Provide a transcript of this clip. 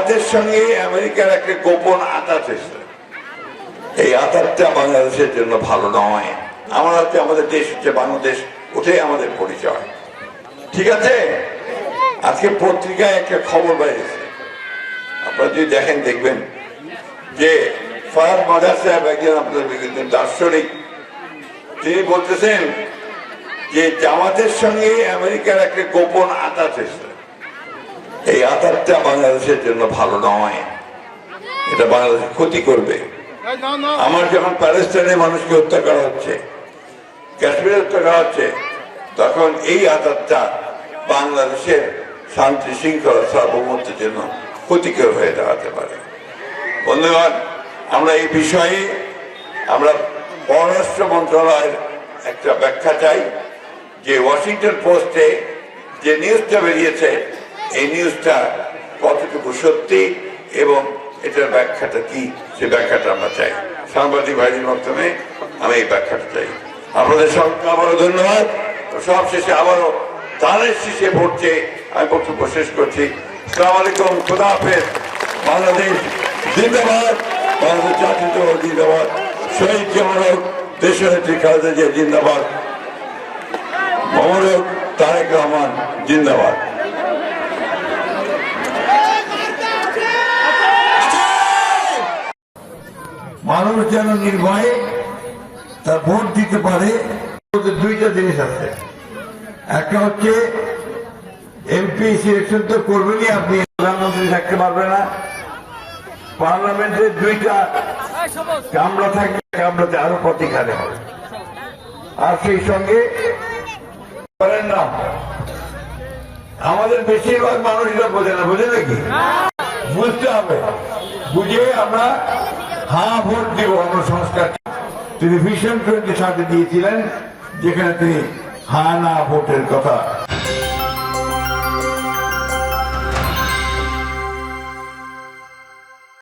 জামাতের সঙ্গে আমেরিকার একটা গোপন আঁতাত হয়েছে। এই আঁতাতটা বাংলাদেশের জন্য ভালো নয়। আমরা হচ্ছে আমাদের দেশ হচ্ছে বাংলাদেশ, ওটাই আমাদের পরিচয়। ঠিক আছে, আজকে পত্রিকায় একটা খবর বেরিয়েছে, আপনারা যদি দেখেন দেখবেন যে ফারাদ মাদার সাহেব একজন আপনাদের দার্শনিক, তিনি বলতেছেন যে জামাতের সঙ্গে আমেরিকার একটা গোপন আঁতাত হয়েছে। এই আঁতাতটা বাংলাদেশের জন্য ভালো নয়, এটা বাংলাদেশের ক্ষতি করবে। আমার যখন প্যালেস্টাইনে মানুষকে হত্যা করা হচ্ছে, কাশ্মীরে হত্যা করা হচ্ছে, তখন এই আঁতাতটা বাংলাদেশের শান্তি শৃঙ্খলা সার্বভৌমত্বের জন্য ক্ষতিকর হয়ে দাঁড়াতে পারে। বন্ধুগণ, আমরা এই বিষয়ে আমরা পররাষ্ট্র মন্ত্রণালয়ের একটা ব্যাখ্যা চাই যে ওয়াশিংটন পোস্টে যে নিউজটা বেরিয়েছে, এই নিউজটা কতটুকু সত্যি এবং এটার ব্যাখ্যাটা কি, সে ব্যাখ্যাটা আমরা চাই। সাংবাদিক ভাইদের মাধ্যমে আমি এই ব্যাখ্যাটা চাই। আপনাদের সবকে আবারও ধন্যবাদ। সব শেষে আবারও ধানের শীষে ভোটছে আমি বক্তব্য শেষ করছি। আসসালামু আলাইকুম, খুদা হাফেজ। বাংলাদেশ জিন্দাবাদ, বাংলাদেশ জাতীয় জিন্দাবাদ, শহীদ জমানক দেশনেত্রী খালেদা জিয়া জিন্দাবাদ, মোহাম্মদ তারেক রহমান জিন্দাবাদ। মানুষ যেন নির্ভয়ে তার ভোট দিতে পারে, দুইটা জিনিস আছে। একটা হচ্ছে এমপি সিলেকশন তো করবেনই, আপনি প্রধানমন্ত্রী থাকতে পারবেন না। পার্লামেন্টের দুইটা কামরা থাকবে, কামরাতে আরো প্রতিখানে হবে। আর সেই সঙ্গে করেন না, আমাদের বেশিরভাগ মানুষরা বোঝে না, বোঝে নাকি? বুঝতে হবে, বুঝে আমরা হ্যাঁ ভোট দিব। আমরা সংস্কার তিনি ভিশন 2030 দিয়েছিলেন, যেখানে তিনি হ্যাঁ না ভোটের কথা